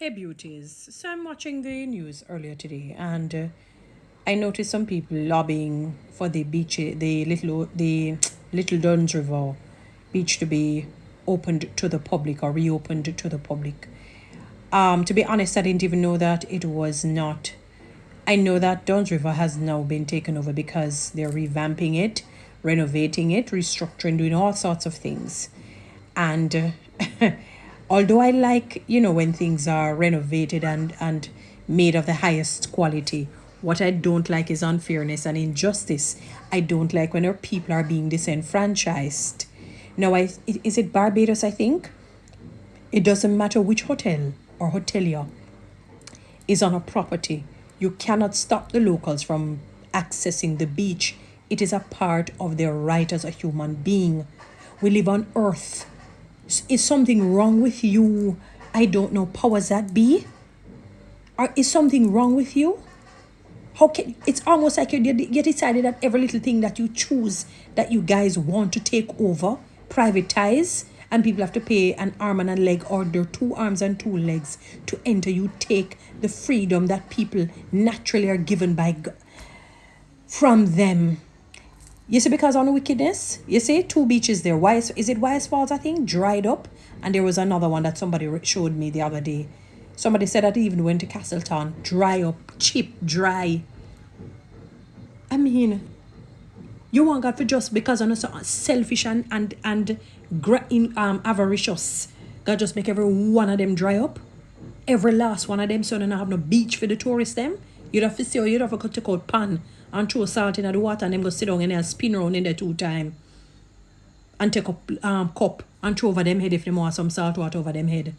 Hey beauties. So I'm watching the news earlier today and I noticed some people lobbying for the beach, the Little Duns River beach to be opened to the public or reopened to the public. To be honest, I didn't even know that it was not. I know that Duns River has now been taken over because they're revamping it, renovating it, restructuring, doing all sorts of things. And although I like, when things are renovated and made of the highest quality, what I don't like is unfairness and injustice. I don't like when our people are being disenfranchised. Now, is it Barbados, I think? It doesn't matter which hotel or hotelier is on a property. You cannot stop the locals from accessing the beach. It is a part of their right as a human being. We live on earth. Is something wrong with you? I don't know. Powers that be? Or is something wrong with you? How can it's almost like you decided that every little thing that you choose that you guys want to take over, privatize, and people have to pay an arm and a leg or their 2 arms and 2 legs to enter. You take the freedom that people naturally are given by from them. You see, because on wickedness, you see, 2 beaches there. Is it Wise Falls, I think, dried up? And there was another one that somebody showed me the other day. Somebody said that even went to Castleton, dry up, cheap, dry. I mean, you want God for just because I'm so selfish and avaricious. God just make every one of them dry up. Every last one of them, so they don't have no beach for the tourists them. You'd have to see, or you'd have to take out pan and throw salt in the water and then go sit down and they'll spin around in there 2 times. And take up cup and throw over them head if they want some salt water over them head.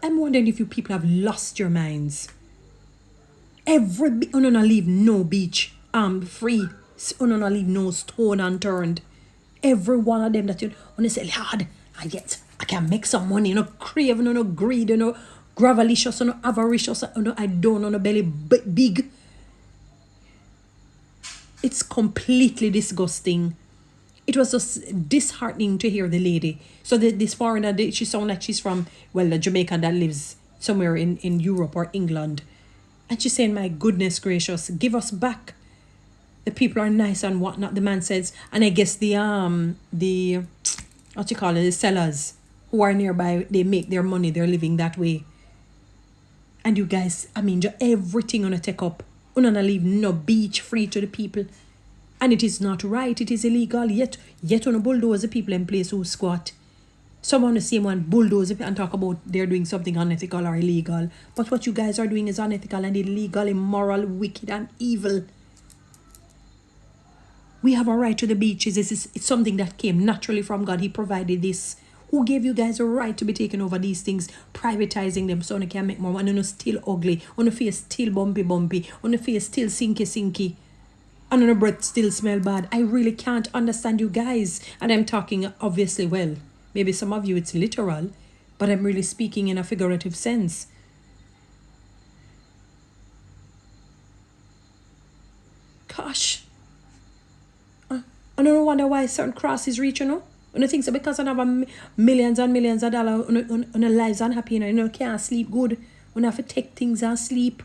I'm wondering if you people have lost your minds. Unna leave no beach free. Unna leave no stone unturned. Every one of them that you wanna say, Lord, I can make some money, crave, no greed, gravelicious, no avaricious, I don't know, no belly big. It's completely disgusting. It was just disheartening to hear the lady. So this foreigner, she sounds like she's from, the Jamaican that lives somewhere in Europe or England. And she's saying, my goodness gracious, give us back. The people are nice and whatnot, the man says. And I guess the sellers who are nearby, they make their money, they're living that way. And you guys, everything on a take up. Gonna leave no beach free to the people. And it is not right, it is illegal. Yet on a bulldoze the people in place who squat. Someone the same one bulldoze and talk about they're doing something unethical or illegal. But what you guys are doing is unethical and illegal, immoral, wicked and evil. We have a right to the beaches. It's something that came naturally from God. He provided this. Who gave you guys a right to be taking over these things, privatizing them so they can make more money? And still ugly, on the face still bumpy, on the face still sinky, and on the breath still smell bad. I really can't understand you guys. And I'm talking obviously, maybe some of you it's literal, but I'm really speaking in a figurative sense. Gosh. I don't wonder why certain crosses reach, And the things that because I have millions and millions of dollars on the lives unhappy, you can't sleep good. When I have to take things and sleep.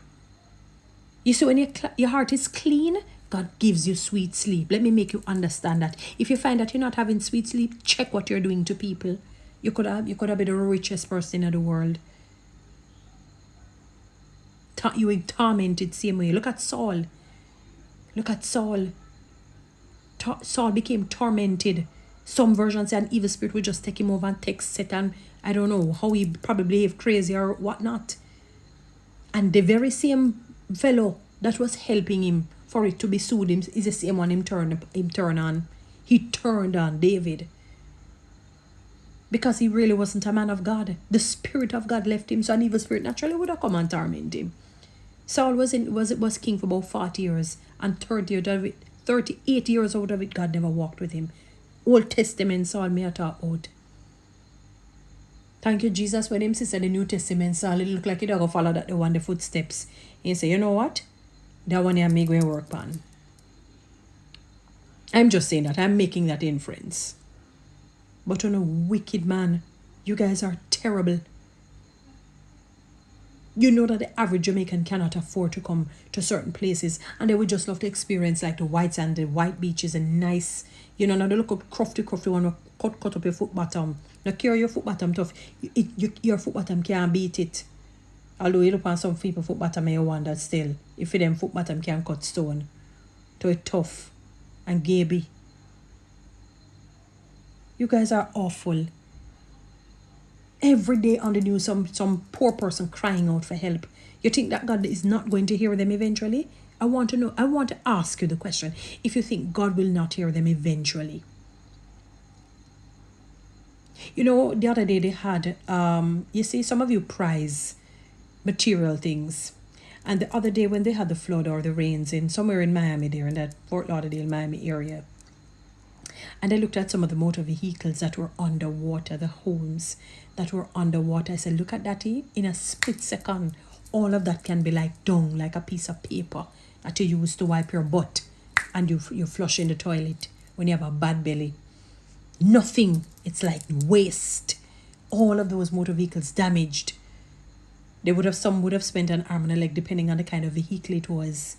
You see, when your heart is clean, God gives you sweet sleep. Let me make you understand that. If you find that you're not having sweet sleep, check what you're doing to people. You could have been the richest person in the world. You were tormented same way. Look at Saul. Saul became tormented. Some versions say an evil spirit would just take him over and take Satan. I don't know how he probably behaved crazy or whatnot. And the very same fellow that was helping him for it to be sued him is the same one him turn on. He turned on David. Because he really wasn't a man of God. The Spirit of God left him, so an evil spirit naturally would have come and torment him. Saul was king for about 40 years, and 38 years out of it, God never walked with him. Old Testament Saul may have talk out. Thank you, Jesus. When him said the New Testament Saul, it looked like he don't follow that the one the footsteps. He say, you know what? That one here me going work on. I'm just saying that. I'm making that inference. But on a wicked man, you guys are terrible. You know that the average Jamaican cannot afford to come to certain places, and they would just love to experience like the white sand, the white beaches, and nice, now they look up crufty one, cut up your foot bottom. Now care your foot bottom tough. Your foot bottom can't beat it. Although you look on some people foot bottom and you wonder still if them foot bottom can cut stone. To it tough and gaby. You guys are awful. Every day on the news, some poor person crying out for help. You think that God is not going to hear them eventually? I want to ask you the question. If you think God will not hear them eventually. The other day they had, you see, some of you prize material things. And the other day when they had the flood or the rains in somewhere in Miami there, in that Fort Lauderdale, Miami area, and I looked at some of the motor vehicles that were underwater, the homes that were underwater. I said, look at that, in a split second, all of that can be like dung, like a piece of paper that you use to wipe your butt and you flush in the toilet when you have a bad belly. Nothing. It's like waste. All of those motor vehicles damaged. Some would have spent an arm and a leg depending on the kind of vehicle it was.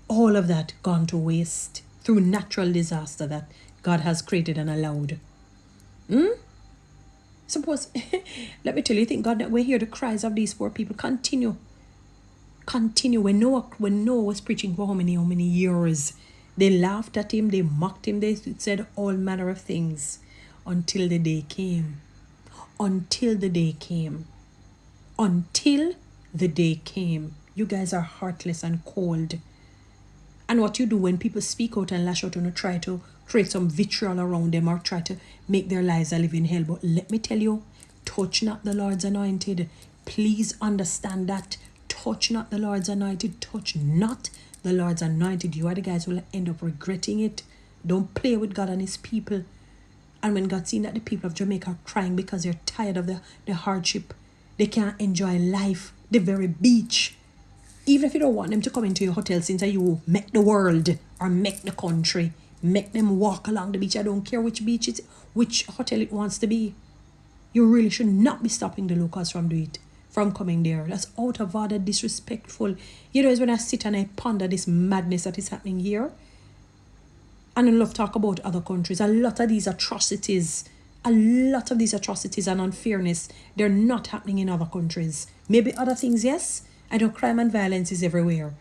All of that gone to waste through natural disaster that God has created and allowed. Suppose, let me tell you, think God that we hear the cries of these poor people. Continue. When Noah was preaching for how many years, they laughed at him, they mocked him, they said all manner of things until the day came. Until the day came. You guys are heartless and cold. And what you do when people speak out and lash out and try to create some vitriol around them or try to make their lives a living hell. But let me tell you, touch not the Lord's anointed. Please understand that. Touch not the Lord's anointed. Touch not the Lord's anointed. You are the guys who will end up regretting it. Don't play with God and his people. And when God seen that the people of Jamaica are crying because they're tired of the hardship, they can't enjoy life, the very beach. Even if you don't want them to come into your hotel, since you make the world or make the country, make them walk along the beach. I don't care which beach which hotel it wants to be. You really should not be stopping the locals from coming there. That's out of order, disrespectful. It's when I sit and I ponder this madness that is happening here. And I love talk about other countries. A lot of these atrocities and unfairness, they're not happening in other countries. Maybe other things, yes. I know crime and violence is everywhere.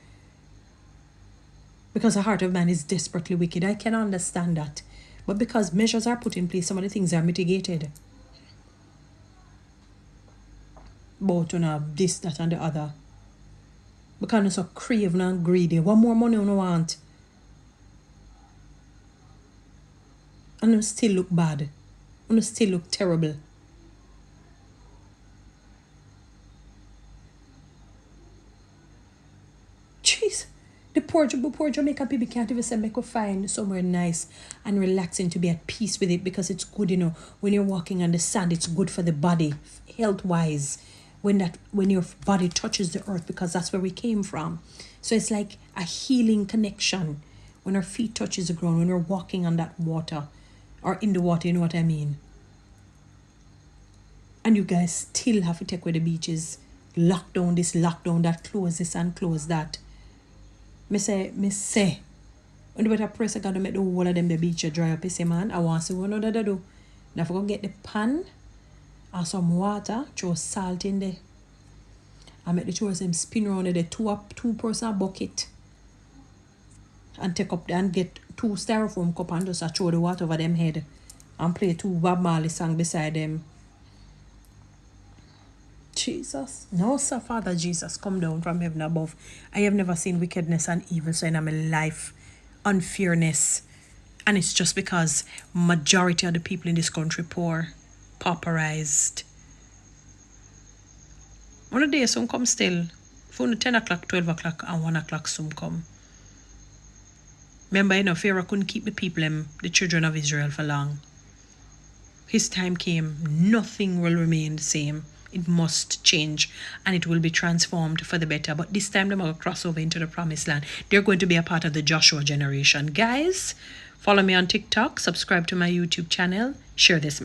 Because the heart of man is desperately wicked. I can understand that. But because measures are put in place, some of the things are mitigated. Both on this, that, and the other. Because I'm so craving and greedy. What more money you want? And you still look bad. And you still look terrible. Jeez. The poor Jamaican people can't even say make a find somewhere nice and relaxing to be at peace with it, because it's good, when you're walking on the sand, it's good for the body, health-wise, when your body touches the earth, because that's where we came from. So it's like a healing connection when our feet touches the ground, when we're walking on that water or in the water, you know what I mean? And you guys still have to take away the beaches, lock down this, lock down that, close this and close that. Me say, when you better press, I gotta make the whole of them the beach dry up. You say, man, I want to see what another do. Now if I go get the pan and some water, throw salt in there. I make the two of them spin around the two-person bucket. And take up and get 2 styrofoam cup and just throw the water over them head. And play 2 Bob Marley song beside them. Jesus. No, sir, Father Jesus, come down from heaven above. I have never seen wickedness and evil so in my life. Unfairness. And it's just because majority of the people in this country poor. Pauperized. One of the days some come still. From 10 o'clock, 12 o'clock and 1 o'clock some come. Remember, Pharaoh couldn't keep the people, the children of Israel, for long. His time came. Nothing will remain the same. It must change and it will be transformed for the better. But this time they're going to cross over into the promised land. They're going to be a part of the Joshua generation. Guys, Follow me on TikTok, subscribe to my YouTube channel, share this.